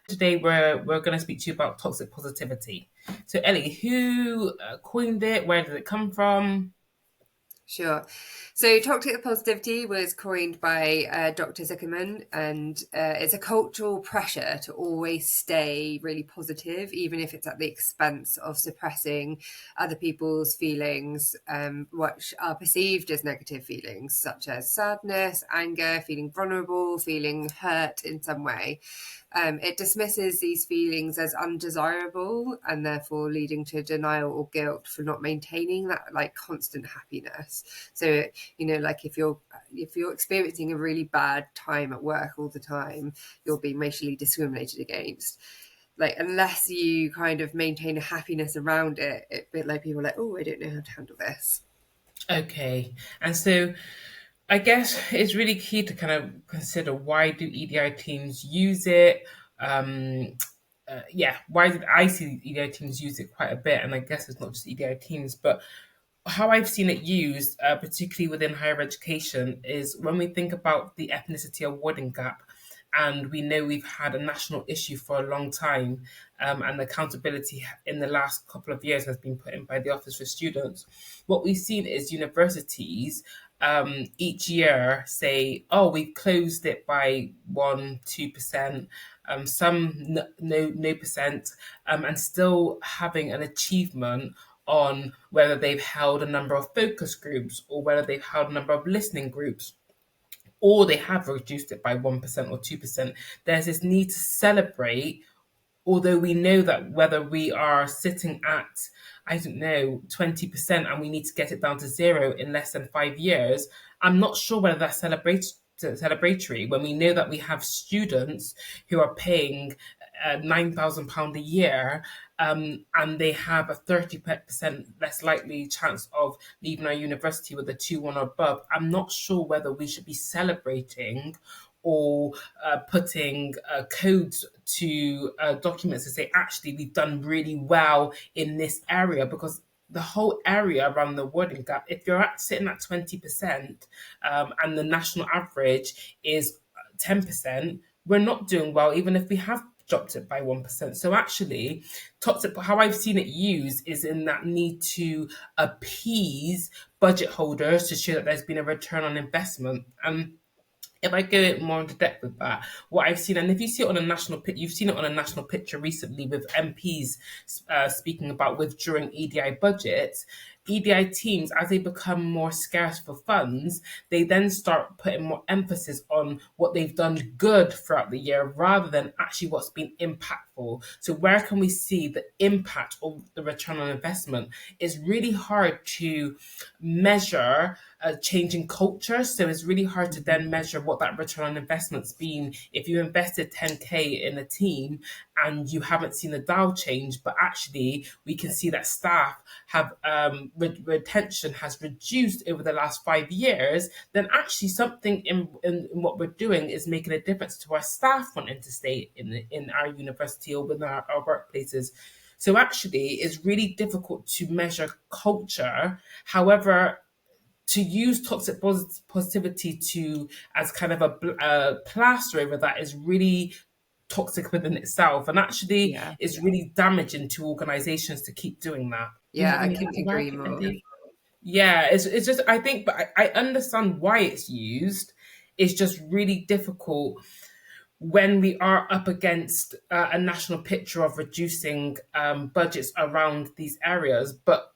Today we're going to speak to you about toxic positivity. So Ellie, who coined it? Where did it come from? Sure. So, toxic positivity was coined by Dr. Zuckerman, and it's a cultural pressure to always stay really positive, even if it's at the expense of suppressing other people's feelings, which are perceived as negative feelings, such as sadness, anger, feeling vulnerable, feeling hurt in some way. It dismisses these feelings as undesirable and therefore leading to denial or guilt for not maintaining that like constant happiness. So, like if you're experiencing a really bad time at work all the time, you're being racially discriminated against. Like unless you kind of maintain a happiness around it, it bit like people are like, oh, I don't know how to handle this. Okay, and so I guess it's really key to kind of consider why do EDI teams use it. Um, yeah, why did I see EDI teams use it quite a bit? And I guess it's not just EDI teams, but how I've seen it used, particularly within higher education, is when we think about the ethnicity awarding gap, and we know we've had a national issue for a long time, and accountability in the last couple of years has been put in by the Office for Students. What we've seen is universities each year say, "Oh, we've closed it by 1, 2%." Some no percent, and still having an achievement on whether they've held a number of focus groups or whether they've held a number of listening groups or they have reduced it by 1% or 2%. There's this need to celebrate, although we know that whether we are sitting at, I don't know, 20% and we need to get it down to zero in less than 5 years, I'm not sure whether that's celebratory when we know that we have students who are paying £9,000 a year, and they have a 30% less likely chance of leaving our university with a 2-1 or above. I'm not sure whether we should be celebrating or putting codes to documents to say, actually, we've done really well in this area, because the whole area around the wording gap, if you're sitting at 20%, and the national average is 10%, we're not doing well, even if we have dropped it by 1%. So actually, toxic, how I've seen it used is in that need to appease budget holders to show that there's been a return on investment. And if I go more into depth with that, what I've seen, and if you see it on a national pit, you've seen it on a national picture recently with MPs speaking about withdrawing EDI budgets. EDI teams, as they become more scarce for funds, they then start putting more emphasis on what they've done good throughout the year rather than actually what's been impactful. So, where can we see the impact of the return on investment? It's really hard to measure a changing culture. So it's really hard to then measure what that return on investment's been. If you invested 10K in a team and you haven't seen the dial change, but actually we can see that staff have retention has reduced over the last 5 years, then actually something in what we're doing is making a difference to our staff wanting to stay in our university or within our workplaces. So actually, it's really difficult to measure culture. However, to use toxic positivity to as kind of a plaster over that is really toxic within itself, and actually Yeah. is really damaging to organizations to keep doing that. Do you Yeah, have I anything couldn't to agree that, more. Andy? Yeah, it's just, I think, but I understand why it's used. It's just really difficult when we are up against a national picture of reducing budgets around these areas. But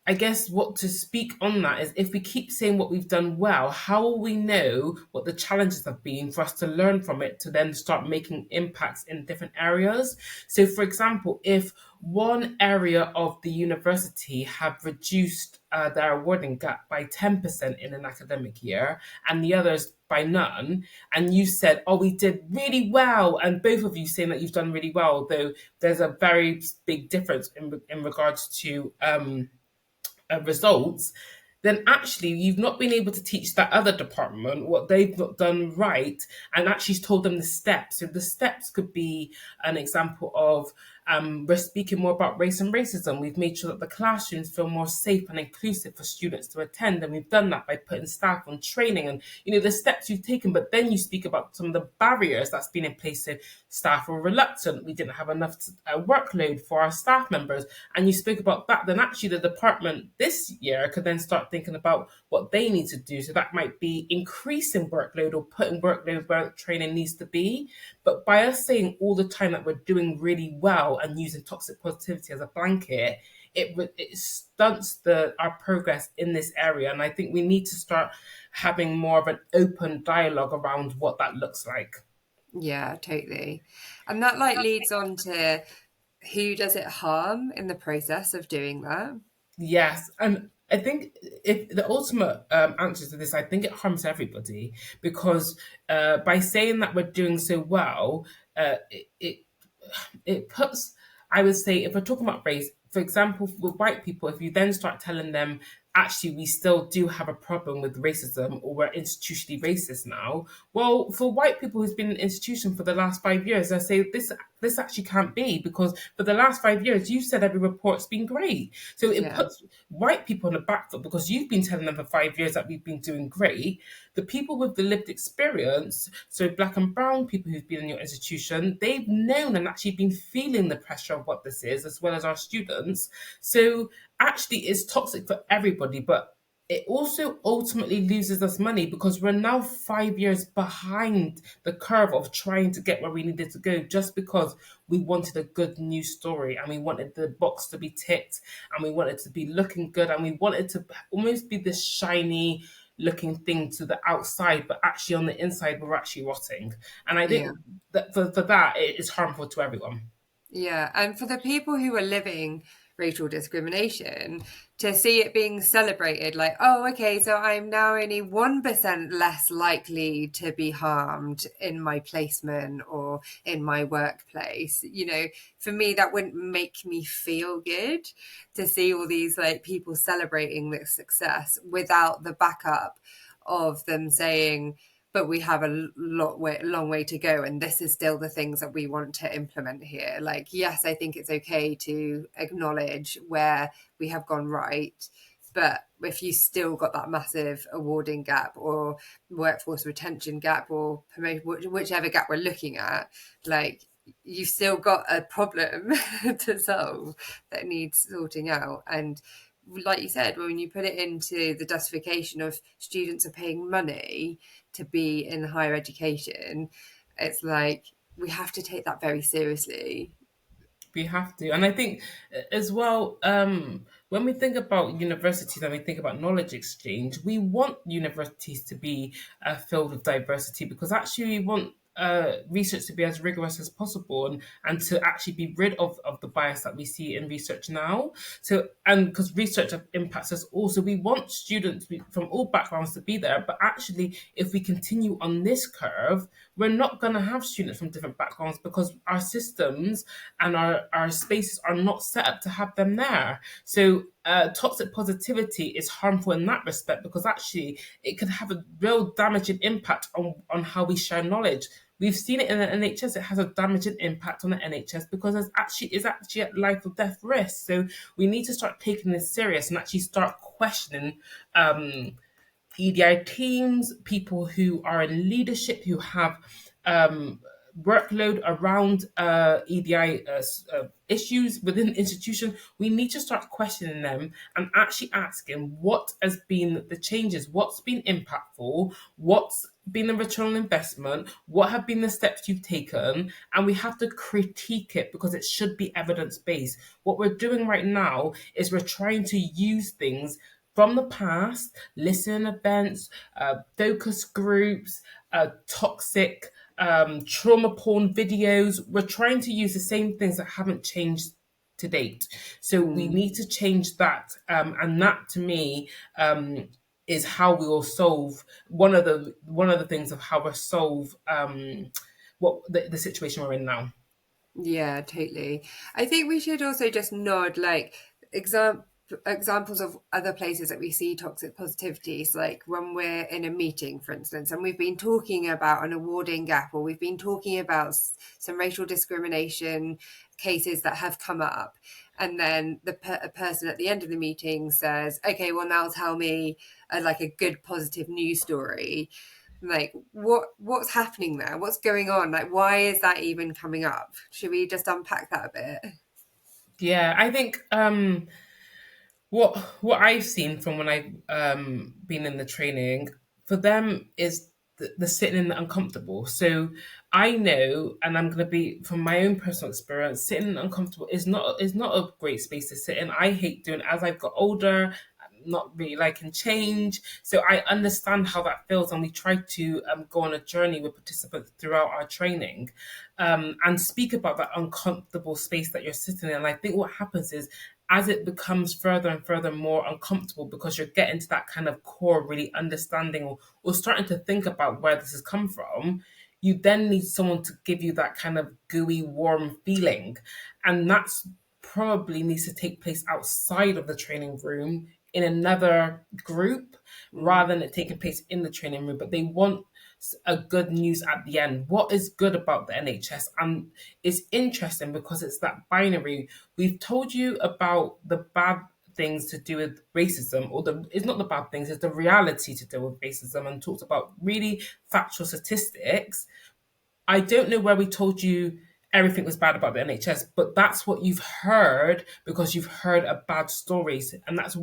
I guess what to speak on that is, if we keep saying what we've done well, how will we know what the challenges have been for us to learn from it to then start making impacts in different areas? So, for example, if one area of the university have reduced their awarding gap by 10% in an academic year and the others by none, and you said, oh, we did really well, and both of you saying that you've done really well, though there's a very big difference in regards to results, then actually you've not been able to teach that other department what they've not done right, and actually told them the steps. So the steps could be an example of, we're speaking more about race and racism. We've made sure that the classrooms feel more safe and inclusive for students to attend, and we've done that by putting staff on training and the steps you've taken. But then you speak about some of the barriers that's been in place. So staff were reluctant. We didn't have enough workload for our staff members, and you spoke about that. Then actually the department this year could then start thinking about what they need to do. So that might be increasing workload or putting workload where training needs to be. But by us saying all the time that we're doing really well and using toxic positivity as a blanket, it stunts our progress in this area. And I think we need to start having more of an open dialogue around what that looks like. Yeah, totally. And that like leads on to who does it harm in the process of doing that? Yes, and I think if the ultimate answer to this, I think it harms everybody because by saying that we're doing so well, it puts, I would say, if we're talking about race, for example, with white people, if you then start telling them, actually, we still do have a problem with racism or we're institutionally racist now, well, for white people who's been in an institution for the last 5 years, I say this actually can't be because for the last 5 years, you said every report's been great. So it Yeah. puts white people on the back foot because you've been telling them for 5 years that we've been doing great. The people with the lived experience, so black and brown people who've been in your institution, they've known and actually been feeling the pressure of what this is, as well as our students. So actually, it's toxic for everybody, but it also ultimately loses us money because we're now 5 years behind the curve of trying to get where we needed to go just because we wanted a good news story and we wanted the box to be ticked and we wanted to be looking good and we wanted to almost be this shiny looking thing to the outside, but actually on the inside we're actually rotting. And I Yeah. think that for that it is harmful to everyone. Yeah, and for the people who are living racial discrimination, to see it being celebrated like, oh, okay, so I'm now only 1% less likely to be harmed in my placement or in my workplace. For me, that wouldn't make me feel good to see all these like people celebrating this success without the backup of them saying, but we have a long way to go, and this is still the things that we want to implement here. Like, yes, I think it's okay to acknowledge where we have gone right, but if you still got that massive awarding gap or workforce retention gap or whichever gap we're looking at, like, you've still got a problem to solve that needs sorting out. And like you said, when you put it into the justification of students are paying money to be in higher education, it's like we have to take that very seriously. We have to. And I think as well, when we think about universities and we think about knowledge exchange, we want universities to be filled with diversity because actually we want research to be as rigorous as possible and to actually be rid of the bias that we see in research now. So, and because research impacts us also, we want students from all backgrounds to be there. But actually, if we continue on this curve, we're not going to have students from different backgrounds because our systems and our spaces are not set up to have them there. So toxic positivity is harmful in that respect because actually it could have a real damaging impact on how we share knowledge. We've seen it in the NHS. It has a damaging impact on the NHS because it's actually at life or death risk. So we need to start taking this serious and actually start questioning EDI teams, people who are in leadership, who have workload around EDI issues within the institution. We need to start questioning them and actually asking what has been the changes, what's been impactful, what's been the return on investment, what have been the steps you've taken, and we have to critique it because it should be evidence based. What we're doing right now is we're trying to use things from the past, listen events, focus groups, toxic trauma porn videos. We're trying to use the same things that haven't changed to date. So we Mm. need to change that. And that to me is how we will solve one of the things of how we solve what the situation we're in now. Yeah, totally. I think we should also just nod like example. examples of other places that we see toxic positivity is like when we're in a meeting, for instance, and we've been talking about an awarding gap, or we've been talking about some racial discrimination cases that have come up, and then a person at the end of the meeting says, okay, well, now tell me like a good positive news story. Like, what's happening there? What's going on? Like, why is that even coming up? Should we just unpack that a bit? Yeah, I think what I've seen from when I've been in the training for them is the sitting in the uncomfortable. So I know, and I'm going to be from my own personal experience, sitting in the uncomfortable is not a great space to sit in. I hate doing it as I've got older. I'm not really liking change, so I understand how that feels, and we try to go on a journey with participants throughout our training, and speak about that uncomfortable space that you're sitting in. And I think what happens is as it becomes further and further more uncomfortable because you're getting to that kind of core, really understanding or starting to think about where this has come from, you then need someone to give you that kind of gooey, warm feeling. And that's probably needs to take place outside of the training room in another group rather than it taking place in the training room. But they want a good news at the end. What is good about the NHS? And it's interesting because it's that binary. We've told you about the bad things to do with racism, or it's not the bad things, it's the reality to deal with racism, and talked about really factual statistics. I don't know where we told you everything was bad about the NHS, but that's what you've heard because you've heard a bad stories, and that's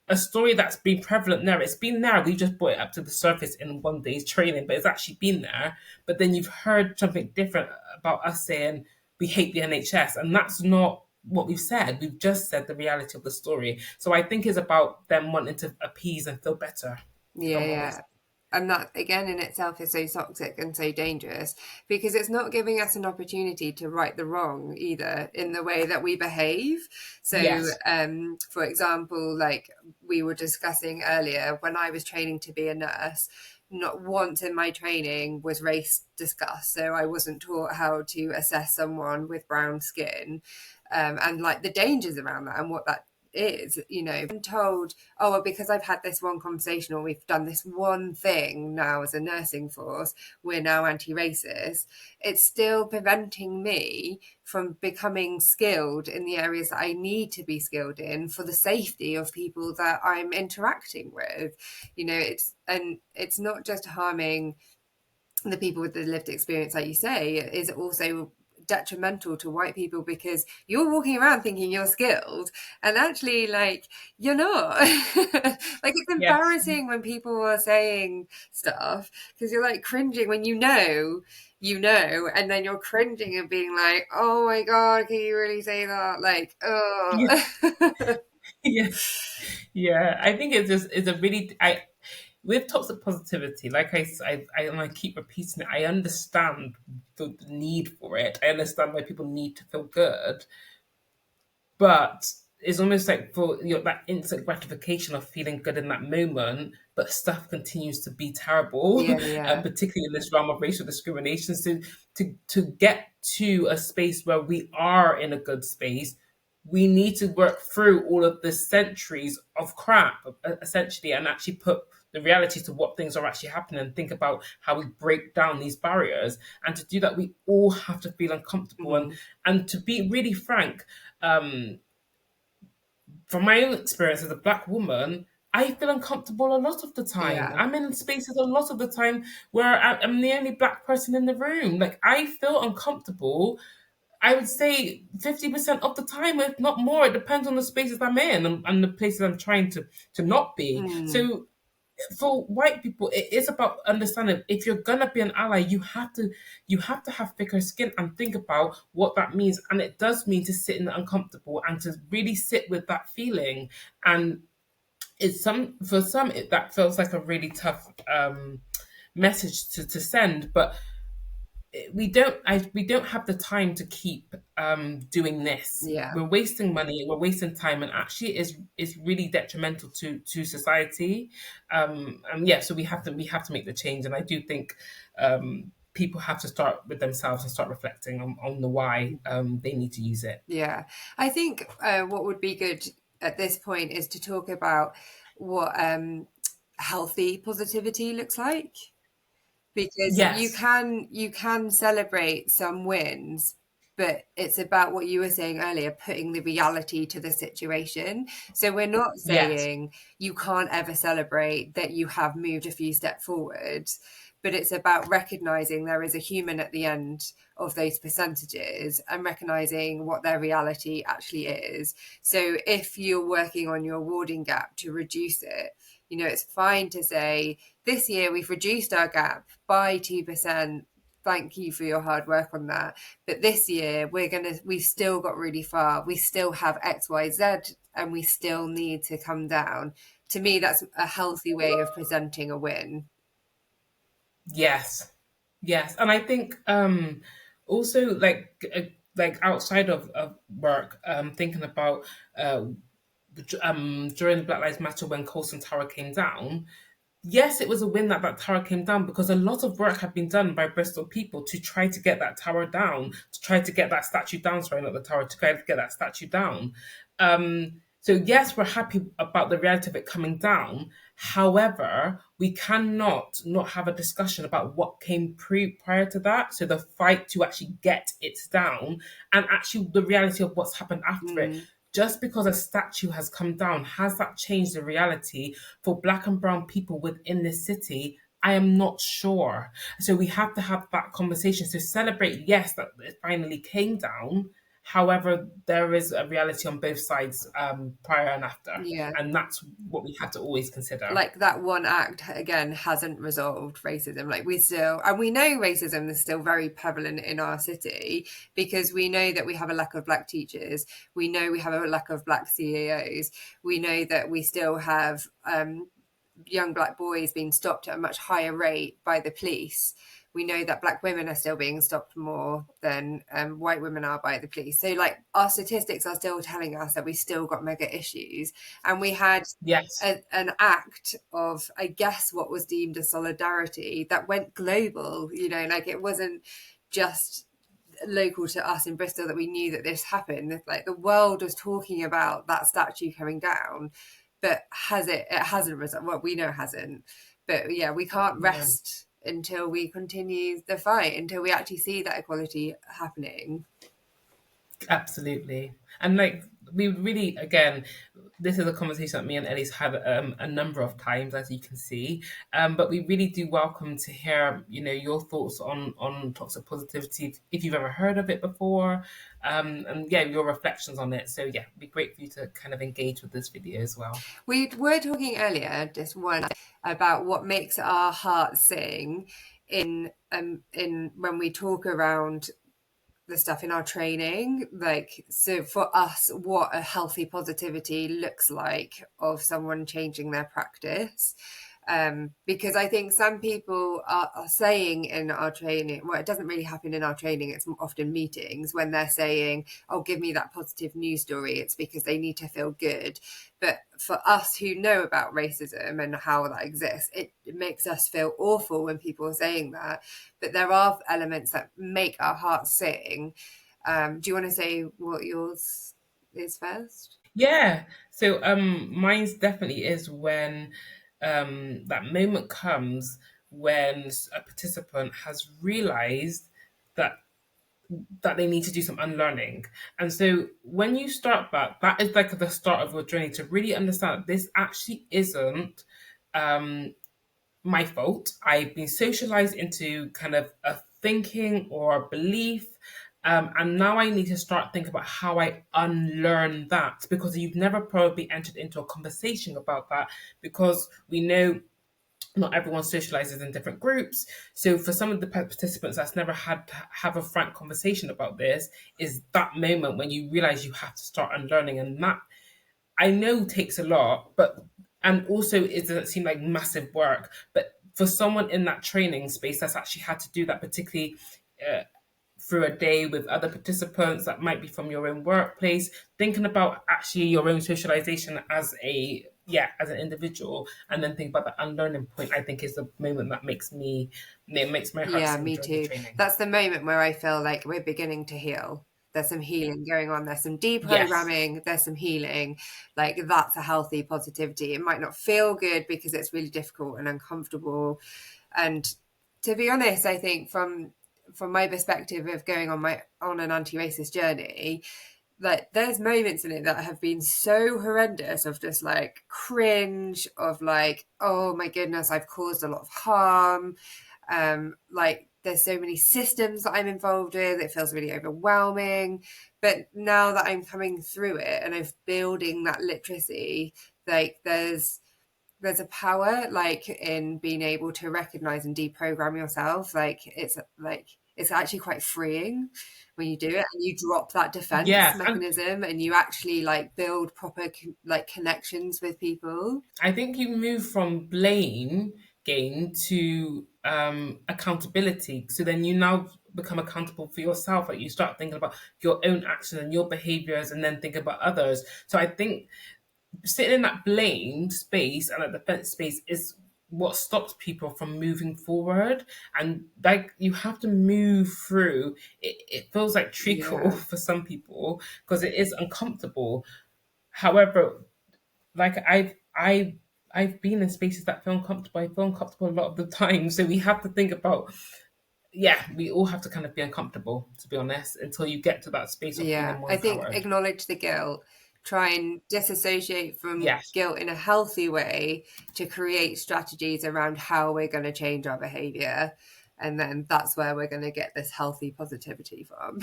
a story that's been prevalent there. It's been there. We just brought it up to the surface in one day's training, but it's actually been there. But then you've heard something different about us saying we hate the NHS, and that's not what we've said. We've just said the reality of the story. So I think it's about them wanting to appease and feel better, if Yeah, I'm honest. yeah. And that, again, in itself is so toxic and so dangerous because it's not giving us an opportunity to right the wrong either in the way that we behave. So, Yes. for example, like we were discussing earlier, when I was training to be a nurse, not once in my training was race discussed. So I wasn't taught how to assess someone with brown skin, and like the dangers around that and what that is, I'm told, oh, well, because I've had this one conversation or we've done this one thing now as a nursing force, we're now anti-racist. It's still preventing me from becoming skilled in the areas that I need to be skilled in for the safety of people that I'm interacting with. It's not just harming the people with the lived experience, like you say, is also detrimental to white people because you're walking around thinking you're skilled and actually like you're not. Like it's Yes. embarrassing when people are saying stuff because you're like cringing when and then you're cringing and being like, oh my god, can you really say that? Like, oh. Yes, yeah. I think it's a really I with toxic positivity. Like and I keep repeating it. I understand the need for it. I understand why people need to feel good, but it's almost like for that instant gratification of feeling good in that moment, but stuff continues to be terrible, Yeah, yeah. particularly in this realm of racial discrimination. So to get to a space where we are in a good space, we need to work through all of the centuries of crap, essentially, and actually put the reality to what things are actually happening and think about how we break down these barriers. And to do that, we all have to feel uncomfortable. Mhm. And to be really frank, um, from my own experience as a black woman, I feel uncomfortable a lot of the time. Yeah. I'm in spaces a lot of the time where I'm the only black person in the room. Like I feel uncomfortable. I would say 50% of the time, if not more. It depends on the spaces I'm in and the places I'm trying to not be. Mm. So for white people, it is about understanding if you're gonna be an ally, you have to have thicker skin and think about what that means. And it does mean to sit in the uncomfortable and to really sit with that feeling. And that feels like a really tough message to send, but we don't have the time to keep doing this. Yeah. We're wasting money, we're wasting time, and actually is really detrimental to society. And yeah, so we have to make the change, and I do think people have to start with themselves and start reflecting on the why they need to use it. Yeah, I think what would be good at this point is to talk about what healthy positivity looks like, because Yes, you can celebrate some wins, but it's about what you were saying earlier, putting the reality to the situation. So we're not yes, saying you can't ever celebrate that you have moved a few steps forward, but it's about recognizing there is a human at the end of those percentages and recognizing what their reality actually is. So if you're working on your awarding gap to reduce it, you know, it's fine to say, this year we've reduced our gap by 2%. Thank you for your hard work on that. But this year we've still got really far. We still have XYZ and we still need to come down. To me, that's a healthy way of presenting a win. yes, yes. And I think also like outside of work, thinking about uh during the Black Lives Matter when Colson Tower came down, yes, it was a win that that tower came down because a lot of work had been done by Bristol people to try to get that tower down, to try to get that statue down. Sorry, not the tower, to try to get that statue down. So yes, we're happy about the reality of it coming down. However, we cannot not have a discussion about what came prior to that. So the fight to actually get it down, and actually the reality of what's happened after it. Mm, Just because a statue has come down, has that changed the reality for Black and Brown people within this city? I am not sure. So we have to have that conversation. So celebrate, yes, that it finally came down. However, there is a reality on both sides, prior and after. yeah. And that's what we have to always consider. Like that one act again hasn't resolved racism. Like we still, and we know racism is still very prevalent in our city, because we know that we have a lack of black teachers, we know we have a lack of black CEOs, we know that we still have young black boys being stopped at a much higher rate by the police. We know that black women are still being stopped more than white women are by the police. So, like, our statistics are still telling us that we still got mega issues. And we had Yes. an act of, I guess, what was deemed a solidarity that went global. You know, like it wasn't just local to us in Bristol that we knew that this happened. Like the world was talking about that statue coming down, but has it? It hasn't resolved. Well, we know it hasn't. But yeah, we can't No. rest until we continue the fight, until we actually see that equality happening. Absolutely. And like we really, again, this is a conversation that me and Ellie's had a number of times, as you can see. But we really do welcome to hear, your thoughts on toxic positivity, if you've ever heard of it before, and yeah, your reflections on it. So yeah, it'd be great for you to kind of engage with this video as well. We were talking earlier, just one, about what makes our heart sing in when we talk around the stuff in our training. Like, so for us, what a healthy positivity looks like of someone changing their practice. Because I think some people are saying in our training, well, it doesn't really happen in our training, it's often meetings, when they're saying, oh, give me that positive news story, it's because they need to feel good. But for us who know about racism and how that exists, it makes us feel awful when people are saying that. But there are elements that make our hearts sing. Do you want to say what yours is first? Yeah. So mine's definitely is when that moment comes when a participant has realized that they need to do some unlearning. And so when you start back, that is like the start of your journey to really understand that this actually isn't um my fault. I've been socialized into kind of a thinking or a belief. And now I need to start thinking about how I unlearn that, because you've never probably entered into a conversation about that, because we know not everyone socializes in different groups. So for some of the participants that's never had to have a frank conversation about this, is that moment when you realize you have to start unlearning. And that I know takes a lot, but and also it doesn't seem like massive work. But for someone in that training space that's actually had to do that, particularly uh, through a day with other participants that might be from your own workplace, thinking about actually your own socialization as as an individual, and then think about the unlearning point, I think is the moment that makes my heart Yeah, sing me during the too. training. That's the moment where I feel like we're beginning to heal. there's some healing going on, there's some Yes. deprogramming, there's some healing. Like, that's a healthy positivity. It might not feel good because it's really difficult and uncomfortable. And to be honest, I think from my perspective of going on an anti-racist journey, like, there's moments in it that have been so horrendous, of just like cringe, of like, oh my goodness, I've caused a lot of harm. Like, there's so many systems that I'm involved with, it feels really overwhelming. But now that I'm coming through it and I'm building that literacy, like, there's a power, like, in being able to recognize and deprogram yourself. Like, it's actually quite freeing when you do it, and you drop that defense Yes. And mechanism, and you actually like build proper like connections with people. I think you move from blame game to accountability. So then you now become accountable for yourself. Like you start thinking about your own actions and your behaviors, and then think about others. So I think sitting in that blame space and that defense space is what stops people from moving forward. And like you have to move through it feels like treacle Yeah, for some people because it is uncomfortable. However, like I've been in spaces that feel uncomfortable. I feel uncomfortable a lot of the time. So we have to think about, yeah, we all have to kind of be uncomfortable, to be honest, until you get to that space of feeling yeah. more I think empowered. acknowledge the guilt, try and disassociate from Yes. guilt in a healthy way to create strategies around how we're going to change our behavior. And then that's where we're going to get this healthy positivity from.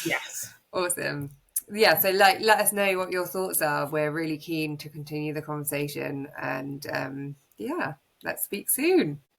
Yes. Awesome. Yeah, so like, let us know what your thoughts are. We're really keen to continue the conversation, and yeah, let's speak soon.